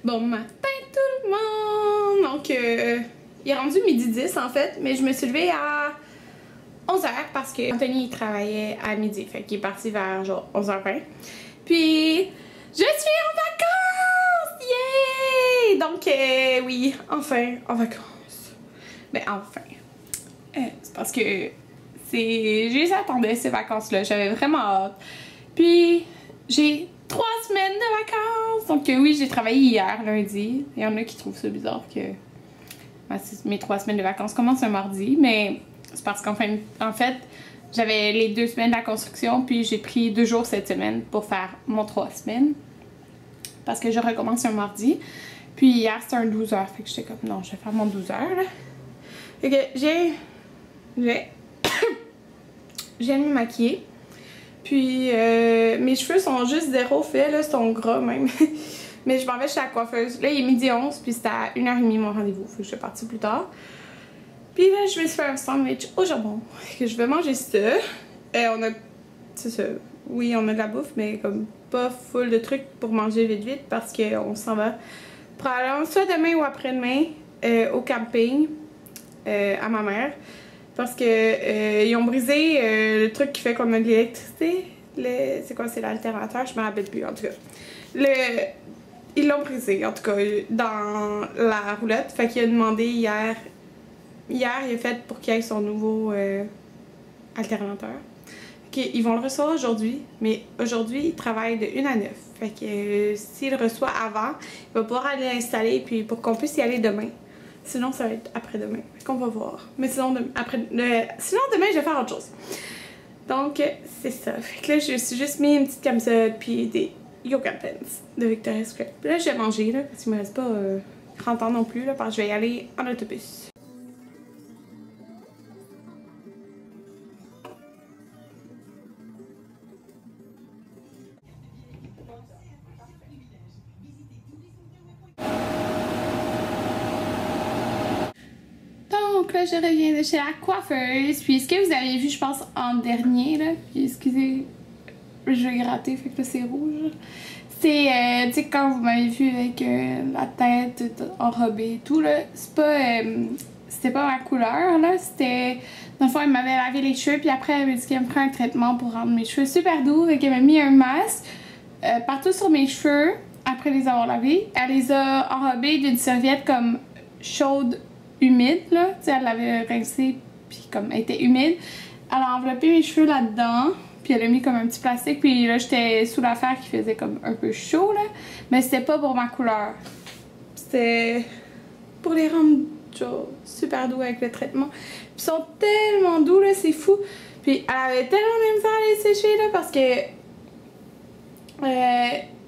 Bon matin tout le monde! Donc, il est rendu midi 10 en fait, mais je me suis levée à 11h parce que Anthony il travaillait à midi, fait qu'il est parti vers genre 11h20. Puis, je suis en vacances! Yay! Donc, oui, enfin, en vacances. Ben, enfin. C'est parce que je les attendais ces vacances-là, j'avais vraiment hâte. Puis, j'ai 3 semaines de vacances! Donc oui, j'ai travaillé hier, lundi. Il y en a qui trouvent ça bizarre que mes 3 semaines de vacances commencent un mardi, mais c'est parce qu'en fait, j'avais les 2 semaines de la construction, puis j'ai pris 2 jours cette semaine pour faire mon 3 semaines. Parce que je recommence un mardi. Puis hier, c'était un 12h, fait que j'étais comme non, je vais faire mon 12h là. Fait que j'ai me maquiller. Puis mes cheveux sont juste zéro faits, là, sont gras même. Mais je m'en vais chez la coiffeuse. Là, il est midi 11, puis c'était à 1h30 mon rendez-vous. Fait que je suis partie plus tard. Puis là, je me suis fait un sandwich au jambon. Que je vais manger ça. On a. C'est ça. Oui, on a de la bouffe, mais comme pas full de trucs pour manger vite vite parce qu'on s'en va probablement soit demain ou après-demain au camping à ma mère. Parce que ils ont brisé le truc qui fait qu'on a de l'électricité. C'est quoi, c'est l'alternateur? Je me rappelle plus en tout cas. Ils l'ont brisé en tout cas dans la roulette. Fait qu'il a demandé hier. Hier, il a fait pour qu'il ait son nouveau alternateur. Ils vont le recevoir aujourd'hui, mais aujourd'hui, il travaille de 1 à 9. Fait que s'il le reçoit avant, il va pouvoir aller l'installer puis pour qu'on puisse y aller demain. Sinon, ça va être après-demain. Fait qu'on va voir. Mais sinon, sinon, demain, je vais faire autre chose. Donc, c'est ça. Fait que là, je me suis juste mis une petite camisole puis des yoga pants de Victoria's Secret. Puis là, je vais manger, là, parce qu'il me reste pas 30 ans non plus, là, parce que je vais y aller en autobus. Donc là, je reviens de chez la coiffeuse. Puis ce que vous avez vu, je pense, en dernier, là. Puis excusez, je vais gratter, fait que là, c'est rouge. C'est, tu sais, quand vous m'avez vu avec la tête enrobée et tout, là, c'est pas, c'était pas ma couleur, là. C'était, dans le fond, elle m'avait lavé les cheveux, puis après, elle m'a dit qu'elle me ferait un traitement pour rendre mes cheveux super doux. Fait qu'elle m'a mis un masque partout sur mes cheveux, après les avoir lavés. Elle les a enrobés d'une serviette comme chaude, humide, là. Tu sais, elle l'avait rincée, puis comme elle était humide. Elle a enveloppé mes cheveux là-dedans, puis elle a mis comme un petit plastique, puis là, j'étais sous l'affaire qui faisait comme un peu chaud, là. Mais c'était pas pour ma couleur. C'était pour les rendre genre super doux avec le traitement. Puis ils sont tellement doux, là, c'est fou. Puis elle avait tellement de misère à les sécher, là, parce que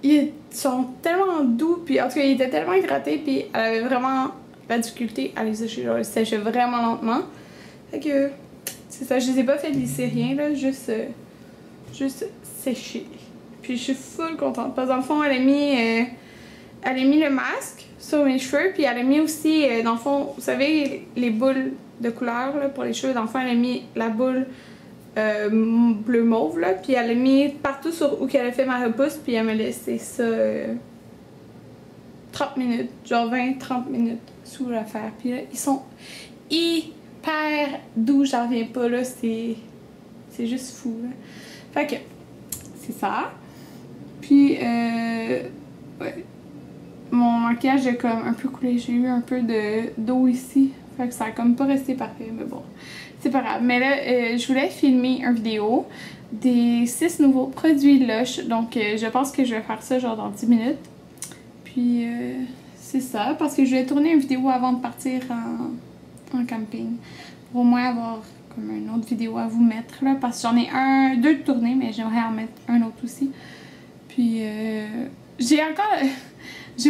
ils sont tellement doux, puis en tout cas, ils étaient tellement grattés, puis elle avait vraiment la difficulté à les sécher. Genre, ils séchaient vraiment lentement. Fait que c'est ça, je les ai pas fait glisser rien, là, juste sécher. Puis je suis full contente. Parce que dans le fond, elle a mis le masque sur mes cheveux, puis elle a mis aussi, dans le fond, vous savez, les boules de couleur là, pour les cheveux. Dans le fond, elle a mis la boule bleu mauve, là, puis elle a mis partout sur où qu'elle a fait ma repousse, puis elle m'a laissé ça 30 minutes, genre 20-30 minutes sous l'affaire. Puis là, ils sont hyper doux, j'en reviens pas, là, c'est juste fou, là. Fait que, c'est ça. Puis, ouais. Mon maquillage a comme un peu coulé, j'ai eu un peu d'eau ici. Fait que ça a comme pas resté parfait, mais bon, c'est pas grave. Mais là, je voulais filmer une vidéo des 6 nouveaux produits Lush. Donc, je pense que je vais faire ça genre dans 10 minutes. Puis, c'est ça, parce que je vais tourner une vidéo avant de partir en camping. Pour au moins avoir comme une autre vidéo à vous mettre, là. Parce que j'en ai 2 de tourner, mais j'aimerais en mettre un autre aussi. Puis, j'ai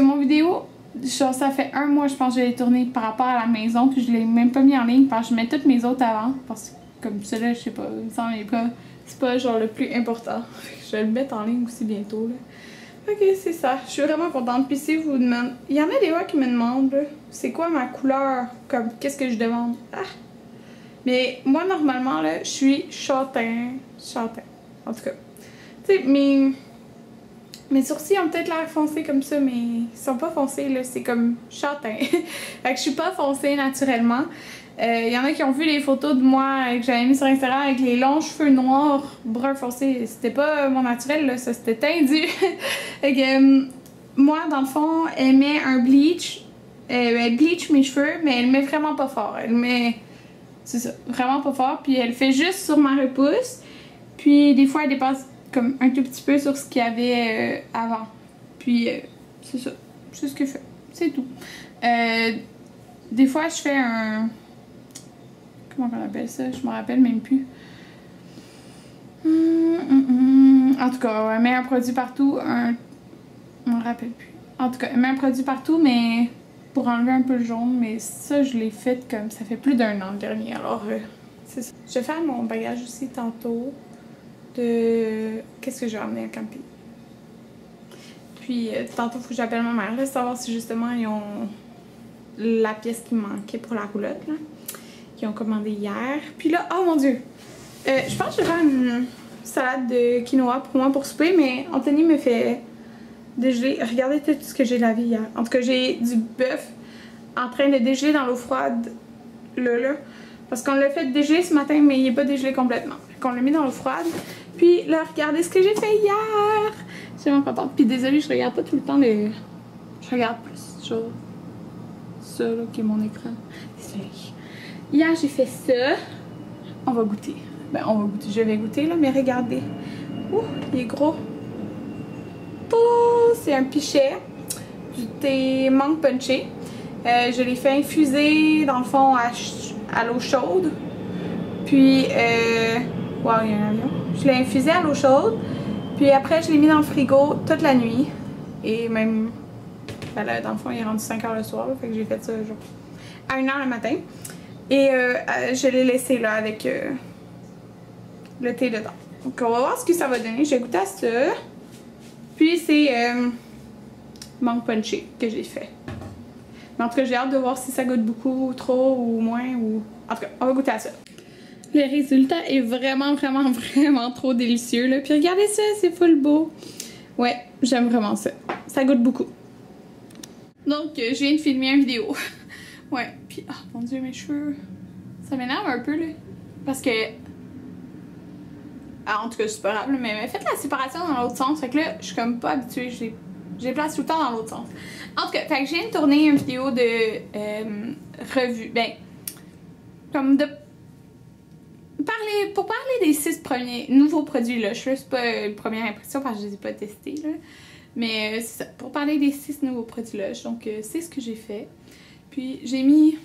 mon vidéo, genre, ça fait 1 mois, je pense que je l'ai tourné par rapport à la maison. Puis, je l'ai même pas mis en ligne parce que je mets toutes mes autres avant. Parce que, comme celui-là, je sais pas, il me semble c'est pas genre le plus important. Je vais le mettre en ligne aussi bientôt, là. Ok, c'est ça. Je suis vraiment contente. Puis si vous vous demandez... Il y en a des fois qui me demandent, c'est quoi ma couleur? Comme, qu'est-ce que je demande? Ah! Mais moi, normalement, là, je suis châtain. Châtain. En tout cas. Tu sais, Mes sourcils ont peut-être l'air foncés comme ça, mais ils sont pas foncés, là, c'est comme châtain. Fait que je suis pas foncée naturellement. Y en a qui ont vu les photos de moi que j'avais mis sur Instagram avec les longs cheveux noirs, brun foncé. C'était pas mon naturel, là, ça c'était tendu. Fait que moi, dans le fond, elle met un bleach. Elle bleach mes cheveux, mais elle met vraiment pas fort. Elle met, c'est ça, vraiment pas fort. Puis elle fait juste sur ma repousse. Puis des fois, elle dépasse comme un tout petit peu sur ce qu'il y avait avant. Puis c'est ça, c'est ce que je fais, c'est tout. Des fois, je fais un... Comment on appelle ça? Je me rappelle même plus. En tout cas, elle met un produit partout. On me rappelle plus. En tout cas, elle met un produit partout, mais pour enlever un peu le jaune. Mais ça, je l'ai fait comme ça fait plus d'1 an le dernier. Alors, c'est ça. Je vais faire mon bagage aussi tantôt. De qu'est-ce que j'ai ramené à camping. Puis tantôt, il faut que j'appelle ma mère là, savoir si justement ils ont la pièce qui me manquait pour la roulotte là, qu'ils ont commandé hier. Puis là, oh mon dieu, je pense que je vais faire une salade de quinoa pour moi pour souper, mais Anthony me fait dégeler. Regardez tout ce que j'ai lavé hier. En tout cas, j'ai du bœuf en train de dégeler dans l'eau froide là. Parce qu'on l'a fait dégeler ce matin, mais il n'est pas dégelé complètement. Fait qu'on l'a mis dans l'eau froide. Puis là, regardez ce que j'ai fait hier! Je suis vraiment contente. Puis désolée, je regarde pas tout le temps les... Je regarde plus, genre... Ça, là, qui est mon écran. Désolée. Hier, j'ai fait ça. On va goûter. Ben, on va goûter. Je vais goûter, là, mais regardez. Ouh, il est gros. Oh, c'est un pichet. Du thé mangue punché. Je l'ai fait infuser, dans le fond, à l'eau chaude. Puis, wow, il y a un avion. Je l'ai infusé à l'eau chaude. Puis après, je l'ai mis dans le frigo toute la nuit. Et même, ben là, dans le fond, il est rendu 5 h le soir. Là, fait que j'ai fait ça genre à 1 h le matin. Et je l'ai laissé là avec le thé dedans. Donc, on va voir ce que ça va donner. J'ai goûté à ça. Puis, c'est mangue punché que j'ai fait. Mais en tout cas, j'ai hâte de voir si ça goûte beaucoup, trop ou moins. Ou... En tout cas, on va goûter à ça. Le résultat est vraiment trop délicieux. Là. Puis regardez ça, c'est full beau. Ouais, j'aime vraiment ça. Ça goûte beaucoup. Donc, je viens de filmer une vidéo. Ouais, puis, oh mon dieu, mes cheveux. Ça m'énerve un peu, là. Parce que... Ah, en tout cas, c'est pas grave, mais faites la séparation dans l'autre sens. Fait que là, je suis comme pas habituée. Je les place tout le temps dans l'autre sens. En tout cas, fait que je viens de tourner une vidéo de revue. Ben, comme de... Pour parler des 6 premiers nouveaux produits, là. Je fais pas une première impression parce que je les ai pas testés, là. Mais c'est ça, pour parler des 6 nouveaux produits, là. Donc, c'est ce que j'ai fait. Puis, j'ai mis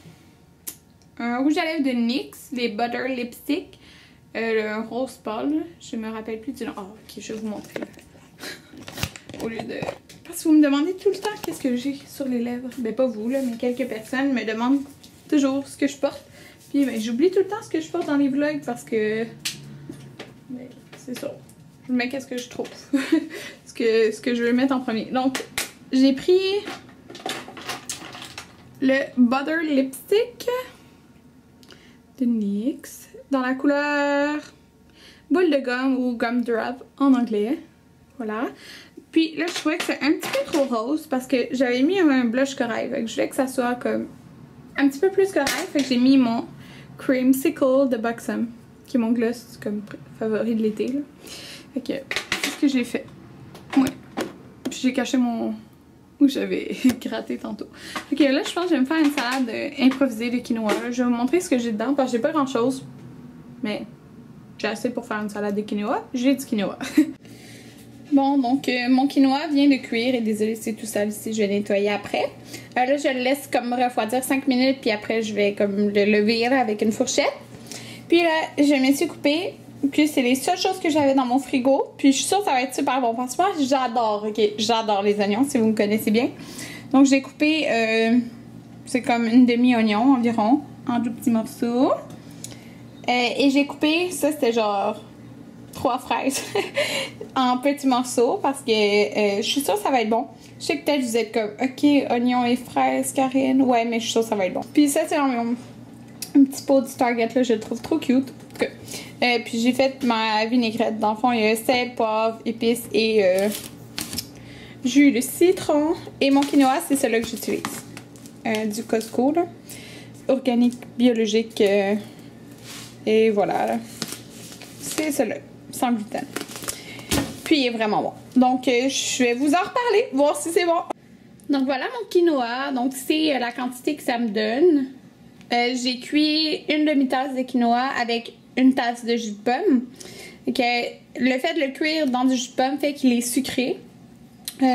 un rouge à lèvres de NYX, les Butter Lipstick. Un rose pâle, je me rappelle plus du nom. Oh, ok, je vais vous montrer. Au lieu de... Parce que vous me demandez tout le temps qu'est-ce que j'ai sur les lèvres. Ben, pas vous, là, mais quelques personnes me demandent toujours ce que je porte. Puis, ben, j'oublie tout le temps ce que je porte dans les vlogs parce que... Ben, c'est ça. Je mets qu'est-ce que je trouve. ce que je veux mettre en premier. Donc, j'ai pris le Butter Lipstick de NYX dans la couleur boule de gomme ou gumdrop en anglais. Voilà. Puis là, je trouvais que c'est un petit peu trop rose parce que j'avais mis un blush corail. Fait que je voulais que ça soit comme un petit peu plus corail. Fait que j'ai mis mon Creamsicle de Buxom, qui est mon gloss comme favori de l'été. Fait que c'est ce que j'ai fait. Ouais. Puis j'ai caché mon... où j'avais gratté tantôt. Ok, là, je pense que je vais me faire une salade improvisée de quinoa. Là. Je vais vous montrer ce que j'ai dedans parce que j'ai pas grand chose. Mais j'ai assez pour faire une salade de quinoa. J'ai du quinoa. Bon, donc mon quinoa vient de cuire. Et désolé, c'est tout sale ici. Je vais nettoyer après. Là, je le laisse comme refroidir 5 minutes. Puis après, je vais comme le lever avec une fourchette. Puis là, je me suis coupée. Puis c'est les seules choses que j'avais dans mon frigo. Puis je suis sûre que ça va être super bon. Parce que moi, j'adore, ok? J'adore les oignons, si vous me connaissez bien. Donc j'ai coupé, c'est comme une demi-oignon environ, en tout petits morceaux. Et j'ai coupé, ça c'était genre 3 fraises en petits morceaux. Parce que je suis sûre que ça va être bon. Je sais que peut-être vous êtes comme, ok, oignons et fraises, Karine. Ouais, mais je suis sûre que ça va être bon. Puis ça, c'est un petit pot du Target, là, je le trouve trop cute. Puis j'ai fait ma vinaigrette. Dans le fond, il y a sel, poivre, épices et jus de citron. Et mon quinoa, c'est celui que j'utilise. Du Costco, là. Organique, biologique. Et voilà. C'est celui-là, sans gluten. Puis il est vraiment bon. Donc je vais vous en reparler, voir si c'est bon. Donc voilà mon quinoa. Donc c'est la quantité que ça me donne. J'ai cuit une demi-tasse de quinoa avec une tasse de jus de pomme. Le fait de le cuire dans du jus de pomme fait qu'il est sucré.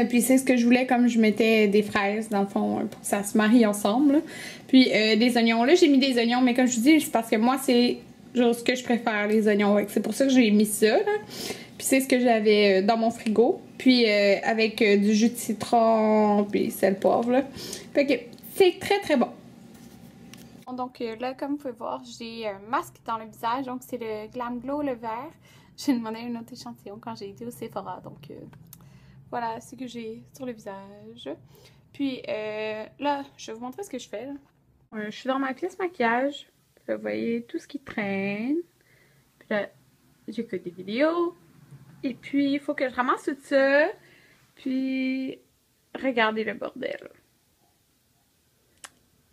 Puis c'est ce que je voulais, comme je mettais des fraises dans le fond pour que ça se marie ensemble. Puis des oignons. Là j'ai mis des oignons, mais comme je vous dis, c'est parce que moi c'est genre ce que je préfère, les oignons. C'est pour ça que j'ai mis ça. Là. Puis c'est ce que j'avais dans mon frigo. Puis avec du jus de citron, puis sel, poivre. Là. Fait que c'est très très bon. Donc là, comme vous pouvez voir, j'ai un masque dans le visage. Donc c'est le Glam Glow, le vert. J'ai demandé un autre échantillon quand j'ai été au Sephora. Donc voilà ce que j'ai sur le visage. Puis là, je vais vous montrer ce que je fais. Je suis dans ma pièce maquillage. Là, vous voyez tout ce qui traîne. Puis là, j'écoute des vidéos. Et puis, il faut que je ramasse tout ça. Puis, regardez le bordel.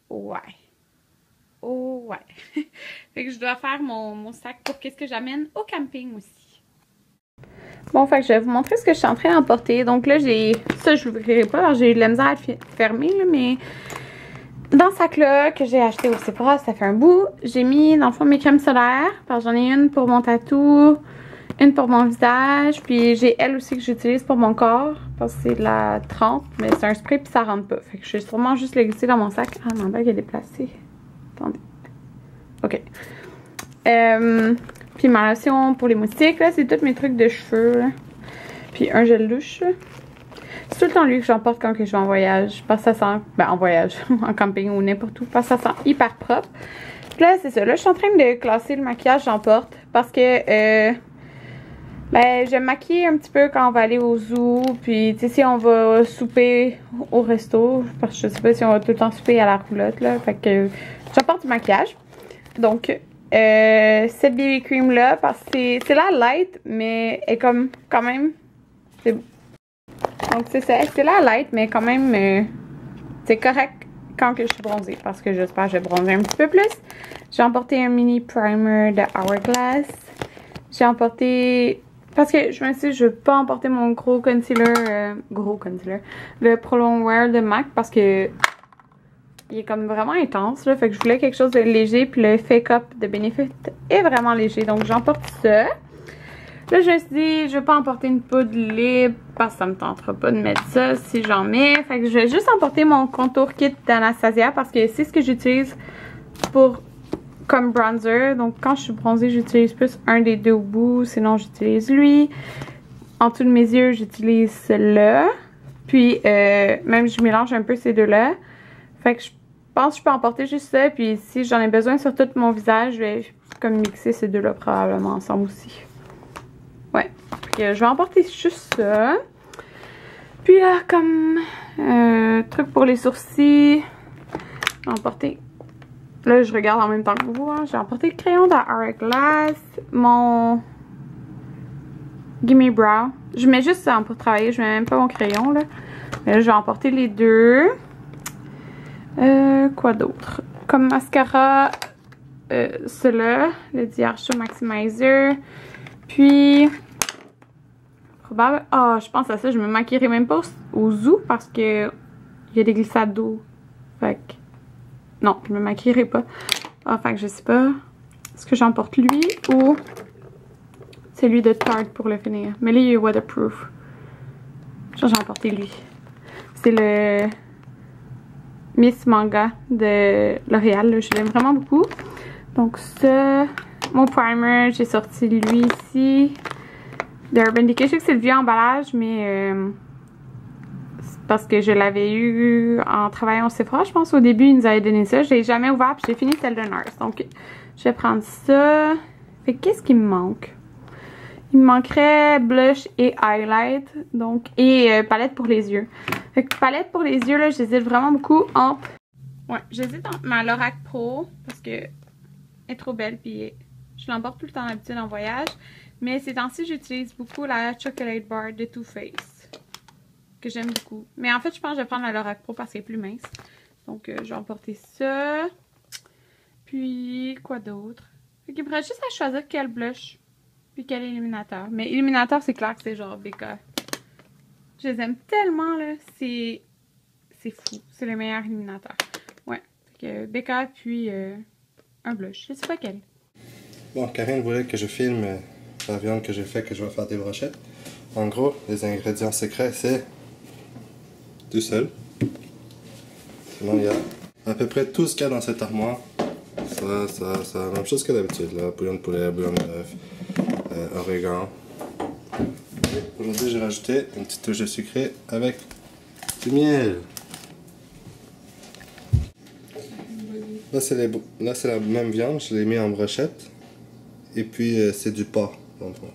Ouais. Oh, ouais. Fait que je dois faire mon sac pour qu'est-ce que j'amène au camping aussi. Bon, fait que je vais vous montrer ce que je suis en train d'emporter. Donc là, j'ai... Ça, je l'ouvrirai pas. Alors, j'ai eu de la misère à le fermer, là, mais... Dans ce sac-là, que j'ai acheté au Sephora, ça fait un bout, j'ai mis, dans le fond, mes crèmes solaires. Parce que j'en ai une pour mon tatou, une pour mon visage, puis j'ai elle aussi que j'utilise pour mon corps. Parce que c'est de la 30, mais c'est un spray, puis ça rentre pas. Fait que je vais sûrement juste le glisser dans mon sac. Ah, ma bague, elle est placée. Attendez. OK. Puis ma lotion pour les moustiques, là, c'est tous mes trucs de cheveux, là. Puis un gel douche, là. C'est tout le temps lui que j'emporte quand je vais en voyage. Parce que ça sent, ben en voyage, en camping ou n'importe où. Parce que ça sent hyper propre. Puis là, c'est ça. Là, je suis en train de classer le maquillage que j'emporte. Parce que, ben, je vais me maquiller un petit peu quand on va aller au zoo. Puis, tu sais, si on va souper au resto. Parce que je sais pas si on va tout le temps souper à la roulotte, là. Fait que, j'emporte du maquillage. Donc, cette BB cream là, parce que c'est la light, mais elle est comme, quand même, c'est... Donc c'est ça, c'est la light, mais quand même, c'est correct quand que je suis bronzée, parce que j'espère que je vais bronzer un petit peu plus. J'ai emporté un mini primer de Hourglass. J'ai emporté, parce que je me suis dit, je veux pas emporter mon gros concealer, le Pro Longwear de MAC, parce que il est comme vraiment intense, là, fait que je voulais quelque chose de léger, puis le Fake Up de Benefit est vraiment léger, donc j'emporte ça. Là, je me suis dit, je vais pas emporter une poudre libre parce que ça me tentera pas de mettre ça si j'en mets. Fait que je vais juste emporter mon contour kit d'Anastasia parce que c'est ce que j'utilise pour comme bronzer. Donc, quand je suis bronzée, j'utilise plus un des deux bouts. Sinon, j'utilise lui. En dessous de mes yeux, j'utilise celui-là. Puis, même je mélange un peu ces deux-là. Fait que je pense que je peux emporter juste ça. Puis, si j'en ai besoin sur tout mon visage, je vais comme mixer ces deux-là probablement ensemble aussi. Ouais, je vais emporter juste ça. Puis là, comme truc pour les sourcils, j'ai emporté, là je regarde en même temps que vous, hein, j'ai emporté le crayon de Hourglass, mon Gimme Brow. Je mets juste ça pour travailler, je mets même pas mon crayon là. Mais là, je vais emporter les deux. Quoi d'autre? Comme mascara, celui-là, le Dior Show Maximizer. Puis, probable. Ah, je pense à ça. Je me maquillerai même pas au zoo parce que il y a des glissades d'eau. Fait que. Non, je me maquillerai pas. Ah, fait que je sais pas. Est-ce que j'emporte lui ou celui de Tarte pour le finir? Mais là, il est waterproof. J'ai emporté lui. C'est le Miss Manga de L'Oréal. Je l'aime vraiment beaucoup. Donc, ça. Mon primer, j'ai sorti lui ici. d'Urban Decay. Je sais que c'est le vieux emballage, mais parce que je l'avais eu en travaillant au Sephora, je pense. Au début, ils nous avaient donné ça. Je l'ai jamais ouvert, puis j'ai fini celle de Nurse. Donc, je vais prendre ça. Fait qu'est-ce qui me manque? Il me manquerait blush et highlight. Donc, et palette pour les yeux. Fait que palette pour les yeux, là, j'hésite vraiment beaucoup entre... Ouais, j'hésite entre ma Lorac Pro, parce que elle est trop belle, puis je l'emporte tout le temps d'habitude en voyage. Mais ces temps-ci, j'utilise beaucoup la Chocolate Bar de Too Faced. que j'aime beaucoup. Mais en fait, je pense que je vais prendre la Lorac Pro parce qu'elle est plus mince. Donc, je vais emporter ça. Puis, quoi d'autre? Fait qu'il me reste juste à choisir quel blush. Puis quel illuminateur. Mais illuminateur, c'est clair que c'est genre BK. Je les aime tellement, là. C'est fou. C'est le meilleur illuminateur. Ouais. Fait que BK, puis un blush. Je sais pas quel. Bon, Karine voulait que je filme la viande que j'ai fait, que je vais faire des brochettes. En gros, les ingrédients secrets, c'est du sel. Sinon, il y a à peu près tout ce qu'il y a dans cette armoire. Ça, la même chose que d'habitude, là. Bouillon de poulet, bouillon de bœuf, origan. Aujourd'hui, j'ai rajouté une petite touche de sucré avec du miel. Là, c'est la même viande, je l'ai mis en brochette. Et puis, c'est du porc, dans le fond.